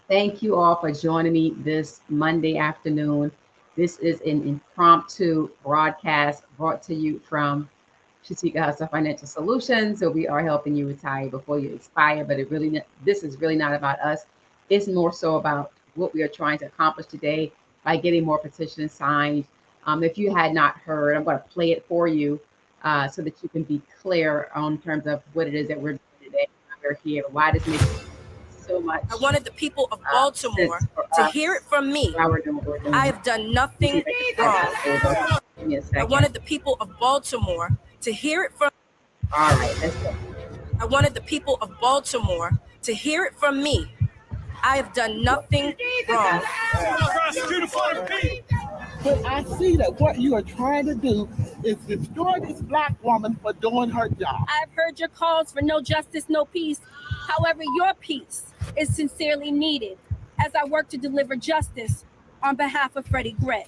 Thank you all for joining me this Monday afternoon. This is an impromptu broadcast brought to you from Shateka Husser Financial Solutions. So we are helping you retire before you expire, but this is really not about us. It's more so about what we are trying to accomplish today by getting more petitions signed. If you had not heard, I'm going to play it for you so that you can be clear on terms of what it is that we're doing today. We're here. Why this makes so much. I wanted the people of Baltimore to hear it from me. I have done nothing wrong. I wanted the people of Baltimore to hear it from. All right, let's go. I wanted the people of Baltimore to hear it from me. I have done nothing wrong. But I see that what you are trying to do is destroy this black woman for doing her job. I've heard your calls for no justice, no peace. However, your peace is sincerely needed as I work to deliver justice on behalf of Freddie Gray.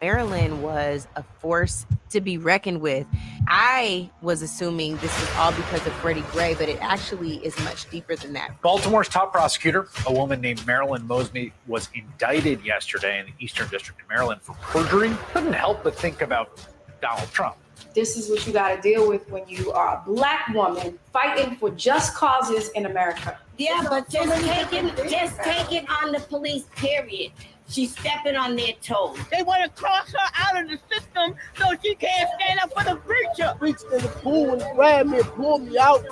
Marilyn was a force to be reckoned with. I was assuming this was all because of Freddie Gray, but it actually is much deeper than that. Baltimore's top prosecutor, a woman named Marilyn Mosby, was indicted yesterday in the Eastern District of Maryland for perjury. Couldn't help but think about Donald Trump. This is what you got to deal with when you are a black woman fighting for just causes in America. Yeah, but just take it on the police, period. She's stepping on their toes. They want to cross her out of the system so she can't stand up for the preacher. Reached in the pool and grabbed me and pulled me out.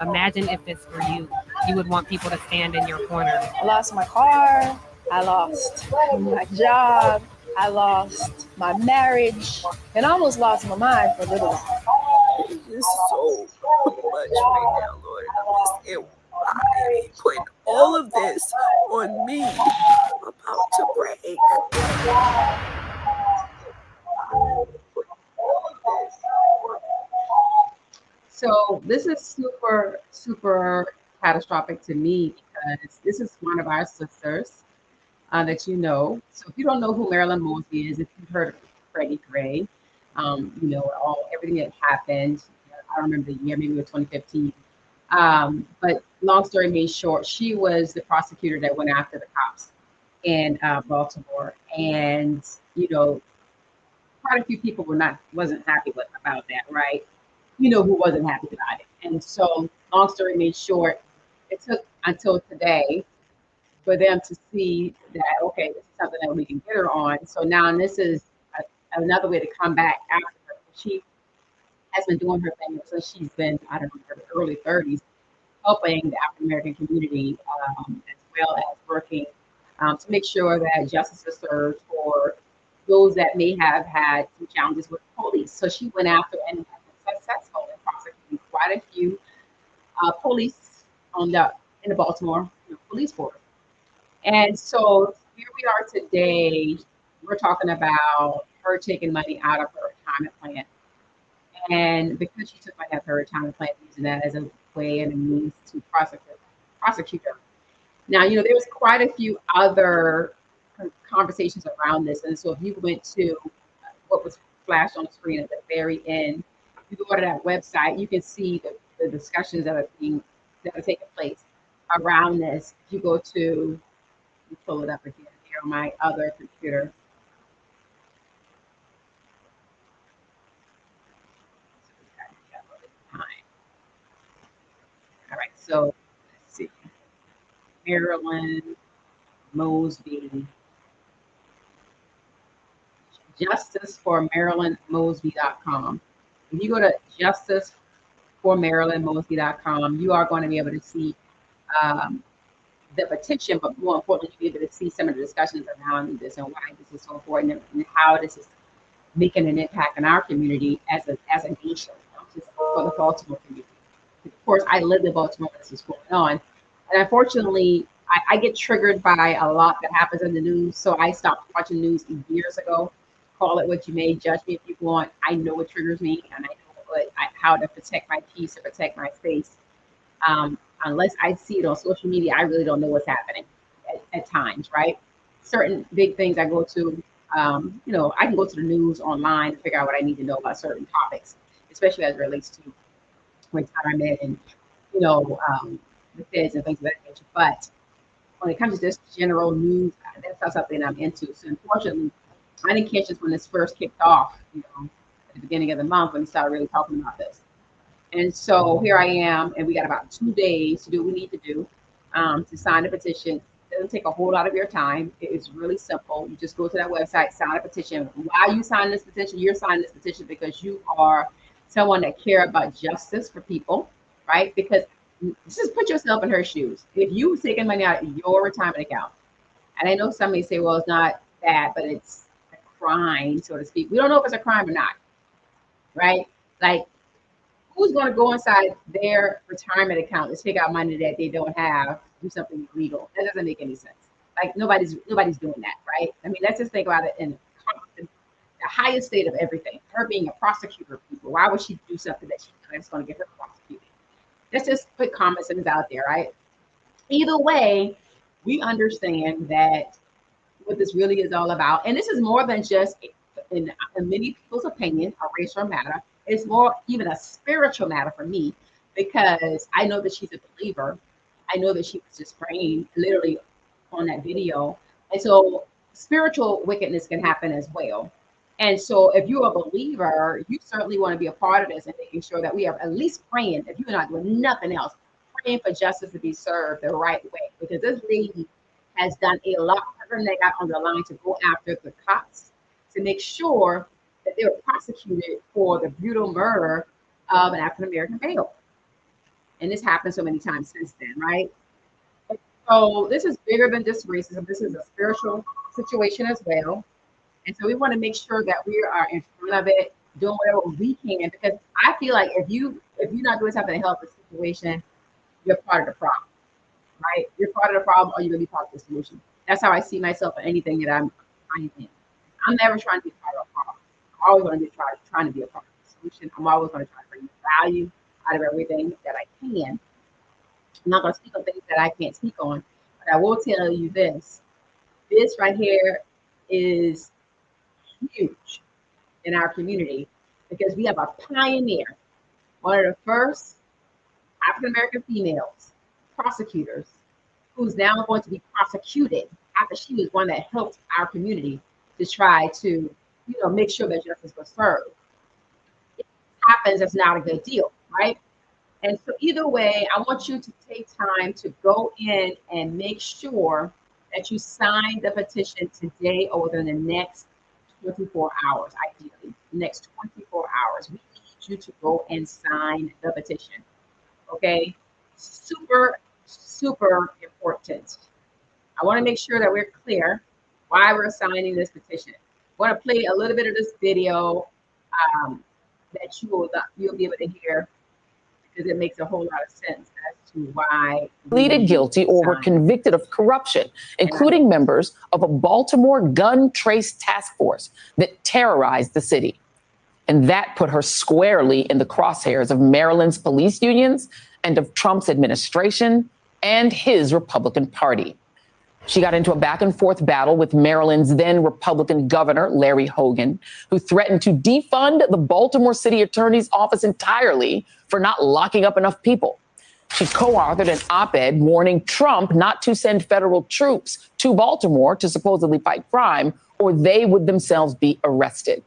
Imagine if this were you. You would want people to stand in your corner. I lost my car. I lost my job. I lost my marriage. And I almost lost my mind for a little while. It's so much right now, Lord. I'm just in why putting all of this on me. I'm about to break. So this is super, super catastrophic to me because this is one of our sisters that you know. So if you don't know who Marilyn Mosby is, if you've heard of Freddie Gray, you know, everything that happened. I don't remember the year, maybe it was 2015. But long story made short, she was the prosecutor that went after the cops in Baltimore, and you know, quite a few people wasn't happy about that, right? You know who wasn't happy about it, and so long story made short, it took until today for them to see that okay, this is something that we can get her on. So now this is another way to come back after her. She has been doing her thing since she's been, I don't know, in her early 30s, helping the African American community as well as working to make sure that justice is served for those that may have had some challenges with police. So she went after and has been successful in prosecuting quite a few police in the Baltimore police force. And so here we are today. We're talking about her taking money out of her retirement plan. And because she took money out of her retirement plan, using that as a way and a means to prosecute her. Now, you know, there was quite a few other conversations around this. And so if you went to what was flashed on the screen at the very end, you go to that website, you can see the discussions that are taking place around this. If you go to, pull it up again here on my other computer. All right, so let's see. Marilyn Mosby. justiceformarilynmosby.com. If you go to justiceformarilynmosby.com, you are going to be able to see the petition, but more importantly, you'll be able to see some of the discussions around this and why this is so important and how this is making an impact in our community as a nation, not just for the Baltimore community. Of course, I live in Baltimore when this is going on. And unfortunately, I get triggered by a lot that happens in the news. So I stopped watching news years ago. Call it what you may, judge me if you want. I know what triggers me, and I know how to protect my peace, to protect my space. Unless I see it on social media, I really don't know what's happening at times, right? Certain big things I go to, I can go to the news online and figure out what I need to know about certain topics, especially as it relates to retirement and, the feds and things of that nature. But when it comes to this general news, that's not something I'm into. So unfortunately, I didn't catch this when this first kicked off, at the beginning of the month when we started really talking about this. And so here I am, and we got about 2 days to do what we need to do to sign the petition. It doesn't take a whole lot of your time. It's really simple. You just go to that website, sign a petition. Why are you signing this petition? You're signing this petition because you are someone that care about justice for people, right? Because just put yourself in her shoes. If you taking money out of your retirement account, and I know some may say, well, it's not bad, but it's a crime, so to speak. We don't know if it's a crime or not, right? Like, who's going to go inside their retirement account and take out money that they don't have, do something illegal? That doesn't make any sense. Like, nobody's doing that, right? I mean, let's just think about it in the highest state of everything. Her being a prosecutor of people, why would she do something that's going to get her prosecuted? Let's just put common sense out there, right? Either way, we understand that what this really is all about, and this is more than just, in many people's opinion, a racial matter. It's more even a spiritual matter for me, because I know that she's a believer. I know that she was just praying literally on that video. And so spiritual wickedness can happen as well. And so if you're a believer, you certainly want to be a part of this and making sure that we are at least praying, if you're not doing nothing else, praying for justice to be served the right way. Because this lady has done a lot. Her neck out on the line to go after the cops to make sure that they were prosecuted for the brutal murder of an African-American male. And this happened so many times since then, right? So this is bigger than just racism. This is a spiritual situation as well. And so we want to make sure that we are in front of it, doing whatever we can, because I feel like if you're not doing something to help the situation, you're part of the problem, right? You're part of the problem, or you're going to be part of the solution. That's how I see myself in anything that I'm trying to do. I'm never trying to be part of a problem. I'm always going to be trying to be a part of the solution. I'm always going to try to bring value out of everything that I can. I'm not going to speak on things that I can't speak on, but I will tell you this. This right here is huge in our community, because we have a pioneer, one of the first African-American females prosecutors, who's now going to be prosecuted after she was one that helped our community to try to, make sure that justice was served. If it happens, it's not a good deal, right? And so either way, I want you to take time to go in and make sure that you sign the petition today or within the next 24 hours, ideally, next 24 hours. We need you to go and sign the petition, okay? Super, super important. I want to make sure that we're clear why we're signing this petition. I want to play a little bit of this video that you'll be able to hear, because it makes a whole lot of sense as to why pleaded guilty or were convicted of corruption, including members of a Baltimore gun trace task force that terrorized the city. And that put her squarely in the crosshairs of Maryland's police unions and of Trump's administration and his Republican Party. She got into a back and forth battle with Maryland's then Republican governor, Larry Hogan, who threatened to defund the Baltimore City Attorney's Office entirely for not locking up enough people. She co-authored an op-ed warning Trump not to send federal troops to Baltimore to supposedly fight crime, or they would themselves be arrested.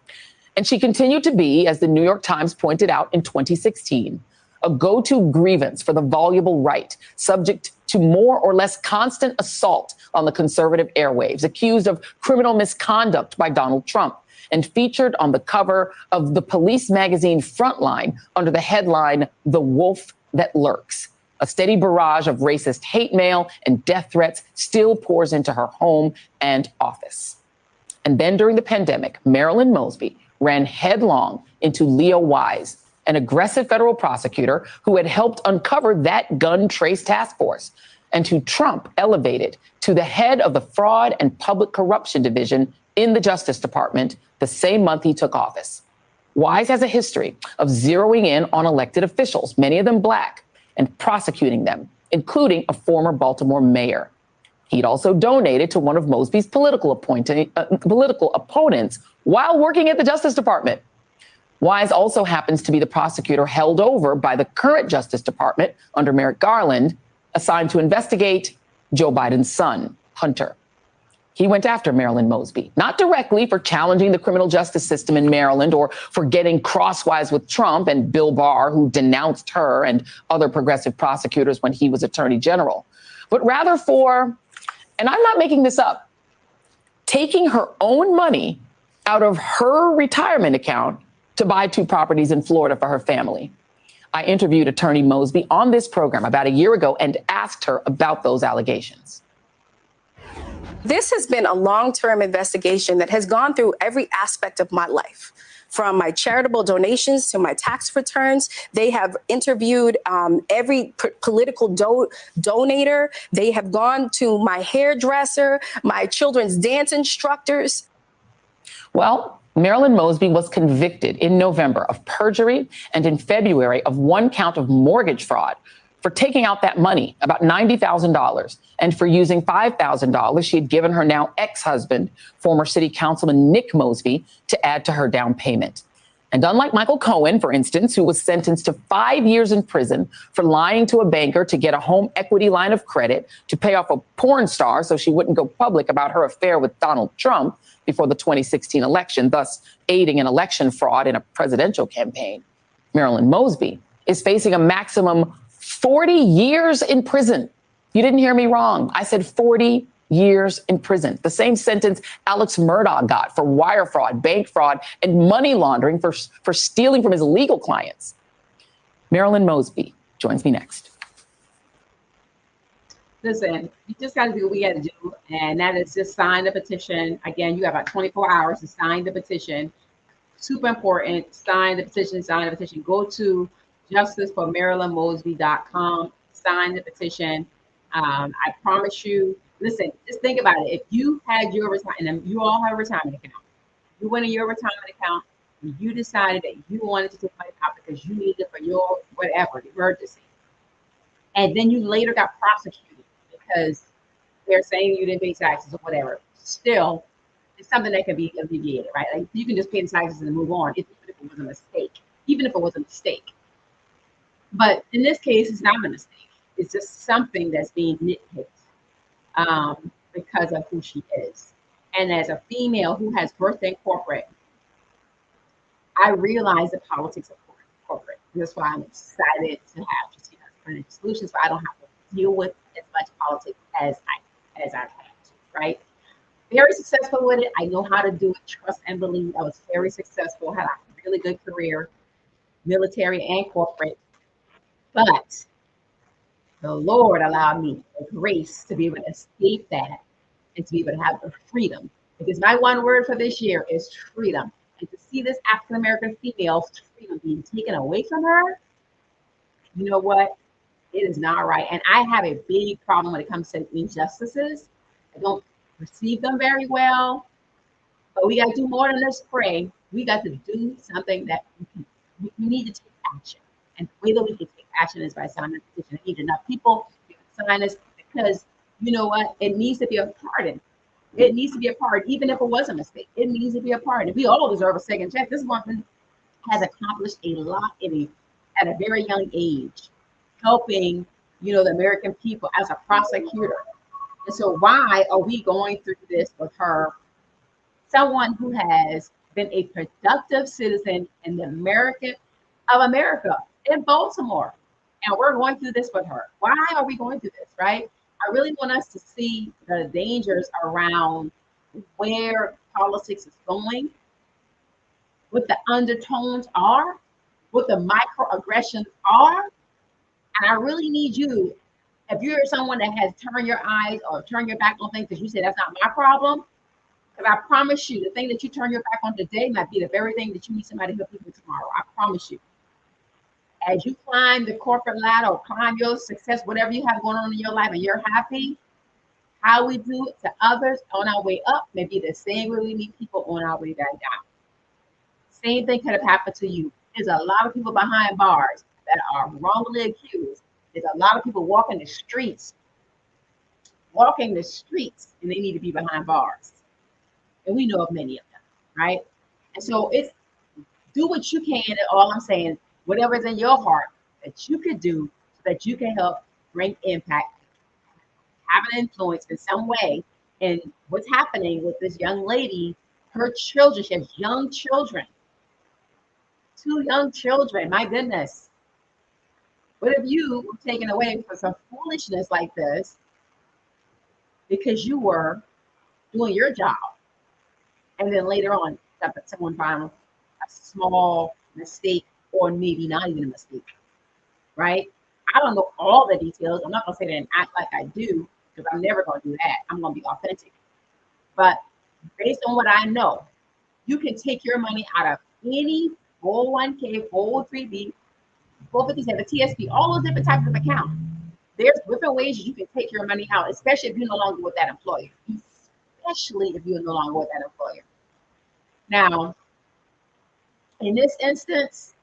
And she continued to be, as the New York Times pointed out in 2016, a go-to grievance for the voluble right, subject to more or less constant assault on the conservative airwaves, accused of criminal misconduct by Donald Trump, and featured on the cover of the police magazine Frontline under the headline, "The Wolf That Lurks." A steady barrage of racist hate mail and death threats still pours into her home and office. And then during the pandemic, Marilyn Mosby ran headlong into Leo Wise, an aggressive federal prosecutor who had helped uncover that gun trace task force, and who Trump elevated to the head of the Fraud and Public Corruption Division in the Justice Department the same month he took office. Wise has a history of zeroing in on elected officials, many of them Black, and prosecuting them, including a former Baltimore mayor. He'd also donated to one of Mosby's political opponents while working at the Justice Department. Wise also happens to be the prosecutor held over by the current Justice Department under Merrick Garland, assigned to investigate Joe Biden's son, Hunter. He went after Marilyn Mosby, not directly for challenging the criminal justice system in Maryland or for getting crosswise with Trump and Bill Barr, who denounced her and other progressive prosecutors when he was attorney general, but rather for, and I'm not making this up, taking her own money out of her retirement account to buy 2 properties in Florida for her family. I interviewed attorney Mosby on this program about a year ago and asked her about those allegations. This has been a long-term investigation that has gone through every aspect of my life, from my charitable donations to my tax returns. They have interviewed every political donator. They have gone to my hairdresser, my children's dance instructors. Well, Marilyn Mosby was convicted in November of perjury and in February of 1 count of mortgage fraud for taking out that money, about $90,000, and for using $5,000 she had given her now ex-husband, former city councilman Nick Mosby, to add to her down payment. And unlike Michael Cohen, for instance, who was sentenced to 5 years in prison for lying to a banker to get a home equity line of credit to pay off a porn star so she wouldn't go public about her affair with Donald Trump before the 2016 election, thus aiding an election fraud in a presidential campaign, Marilyn Mosby is facing a maximum 40 years in prison. You didn't hear me wrong. I said 40 years in prison. The same sentence Alex Murdaugh got for wire fraud, bank fraud, and money laundering for stealing from his legal clients. Marilyn Mosby joins me next. Listen, you just got to do what we got to do, and that is just sign the petition. Again, you have about 24 hours to sign the petition. Super important. Sign the petition, sign the petition. Go to justiceformarilynmosby.com, sign the petition. I promise you, listen, just think about it. If you had your retirement, and you all have a retirement account, you went in your retirement account, and you decided that you wanted to take money out because you needed it for your whatever, emergency. And then you later got prosecuted because they're saying you didn't pay taxes or whatever. Still, it's something that can be alleviated, right? Like you can just pay the taxes and move on, even if it was a mistake. Even if it was a mistake. But in this case, it's not a mistake. It's just something that's being nitpicked because of who she is. And as a female who has birthed in corporate, I realize the politics of corporate. That's why I'm excited to have Shateka Husser Financial Solutions, so I don't have to deal with as much politics as I've had to, right? Very successful with it. I know how to do it. Trust and believe. I was very successful. Had a really good career, military and corporate. But the Lord allowed me the grace to be able to escape that and to be able to have the freedom. Because my one word for this year is freedom. And to see this African-American female's freedom being taken away from her, you know what? It is not right. And I have a big problem when it comes to injustices. I don't receive them very well. But we got to do more than just pray. We got to do something that we need to take action. And the way that we can take action is by signing a petition. I need enough people to sign this because you know what? It needs to be a pardon. It needs to be a pardon, even if it was a mistake. It needs to be a pardon. We all deserve a second chance. This woman has accomplished a lot at a very young age, helping the American people as a prosecutor. And so why are we going through this with her? Someone who has been a productive citizen in the America in Baltimore. And we're going through this with her. Why are we going through this, right? I really want us to see the dangers around where politics is going, what the undertones are, what the microaggressions are. And I really need you, if you're someone that has turned your eyes or turned your back on things because you say that's not my problem, because I promise you, the thing that you turn your back on today might be the very thing that you need somebody to help you with tomorrow. I promise you. As you climb the corporate ladder or climb your success, whatever you have going on in your life, and you're happy, how we do it to others on our way up may be the same way we meet people on our way back down. Same thing could have happened to you. There's a lot of people behind bars that are wrongly accused. There's a lot of people walking the streets, and they need to be behind bars. And we know of many of them, right? And so it's do what you can. And all I'm saying, whatever is in your heart that you could do so that you can help bring impact, have an influence in some way. And what's happening with this young lady, her children, she has young children, 2 young children, my goodness. What if you were taken away for some foolishness like this because you were doing your job, and then later on someone found a small mistake, or maybe not even a mistake, right? I don't know all the details. I'm not gonna say that and act like I do, because I'm never gonna do that. I'm gonna be authentic. But based on what I know, you can take your money out of any 401k, 403b, 457, TSP, all those different types of accounts. There's different ways you can take your money out, especially if you're no longer with that employer. Especially if you're no longer with that employer. Now, in this instance,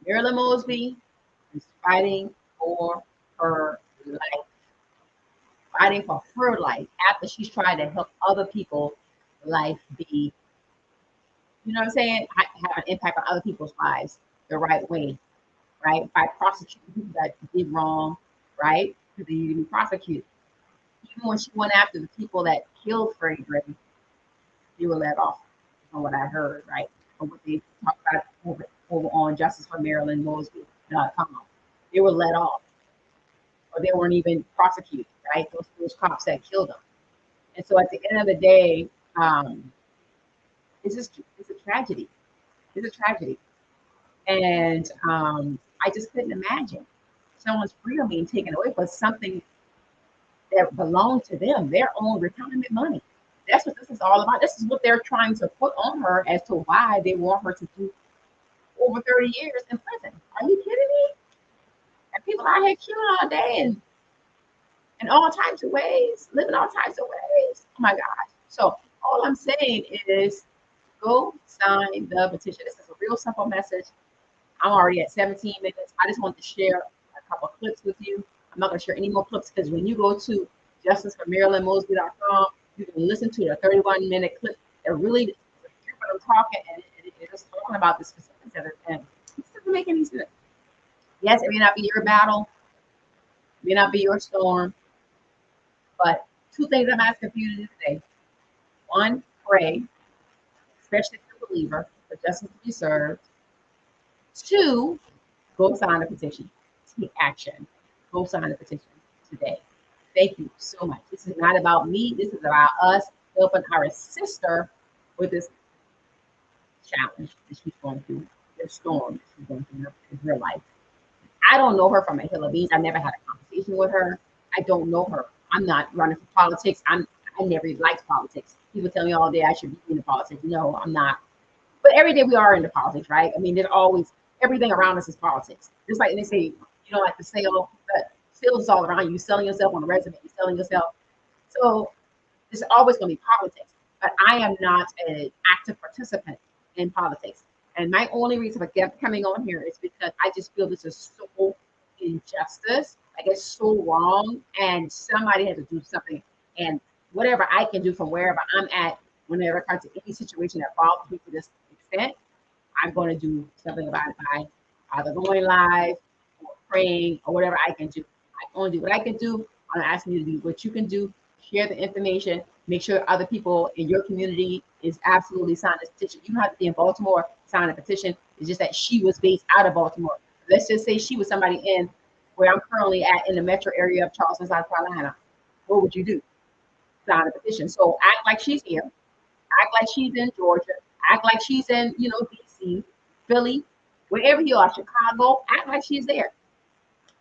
Marilyn Mosby is fighting for her life. Fighting for her life after she's trying to help other people's life be, you know what I'm saying, have an impact on other people's lives the right way, right? By prosecuting people that did wrong, right? Because they need to be prosecuted. Even when she went after the people that killed Freddie Gray, they were let off, from what I heard, right? From what they talked about over on Justice for Marilyn Mosby.com. They were let off, or they weren't even prosecuted, right? Those cops that killed them. And so at the end of the day, it's a tragedy. It's a tragedy. And I just couldn't imagine someone's freedom being taken away for something that belonged to them, their own retirement money. That's what this is all about. This is what they're trying to put on her as to why they want her to do over 30 years in prison. Are you kidding me? And people out here killing all day and in all types of ways, living all types of ways. Oh my gosh. So all I'm saying is go sign the petition. This is a real simple message. I'm already at 17 minutes. I just want to share a couple of clips with you. I'm not going to share any more clips because when you go to justiceformarilynmosby.com, you can listen to the 31-minute clip that really hear what I'm talking, and it is talking about the specifics of it. And it doesn't make any sense. Yes, it may not be your battle, it may not be your storm, but 2 things I'm asking for you to do today. 1, pray, especially if you're a believer, for justice to be served. 2, go sign the petition. Take action. Go sign the petition today. Thank you so much. This is not about me. This is about us helping our sister with this challenge that she's going through, this storm that she's going through in her life. I don't know her from a hill of beans. I never had a conversation with her. I don't know her. I'm not running for politics. I never liked politics. People tell me all day I should be into politics. No, I'm not. But every day we are into politics, right? I mean, there's always, everything around us is politics. Just like they say, you don't like to sell, but sales is all around you. Selling yourself on a resume, you're selling yourself. So there's always going to be politics. But I am not an active participant in politics. And my only reason for coming on here is because I just feel this is so injustice. Like it's so wrong. And somebody has to do something. And whatever I can do from wherever I'm at, whenever it comes to any situation that bothers me to this extent, I'm going to do something about it by either going live or praying or whatever I can do. I can only do what I can do. I'm asking you to do what you can do. Share the information. Make sure other people in your community is absolutely signing this petition. You don't have to be in Baltimore, sign a petition. It's just that she was based out of Baltimore. Let's just say she was somebody in where I'm currently at in the metro area of Charleston, South Carolina. What would you do? Sign a petition. So act like she's here. Act like she's in Georgia. Act like she's in, DC, Philly, wherever you are, Chicago. Act like she's there.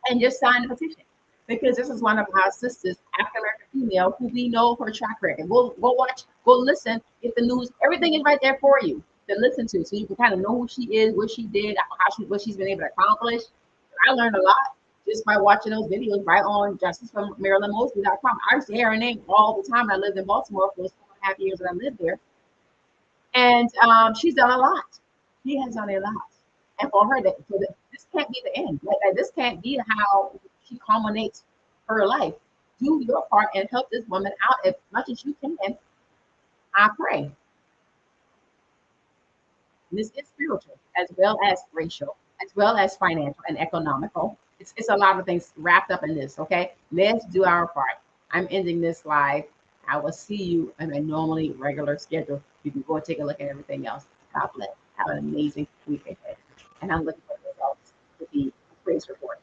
And just sign the petition. Because this is one of our sisters, African American female, who we know her track record. Go watch, go listen, get the news. Everything is right there for you to listen to. So you can kind of know who she is, what she did, what she's been able to accomplish. I learned a lot just by watching those videos right on JusticeForMarilynMosby.com. I used to hear her name all the time. I lived in Baltimore for those 4.5 years that I lived there. And she's done a lot. She has done a lot. And for her, this can't be the end. Like this can't be how she culminates her life. Do your part and help this woman out as much as you can. I pray. And this is spiritual as well as racial, as well as financial and economical. it's a lot of things wrapped up in this. Okay, let's do our part. I'm ending this live. I will see you on a normally regular schedule. You can go and take a look at everything else. God bless. Have an amazing week ahead. And I'm looking for the results to be praise reports.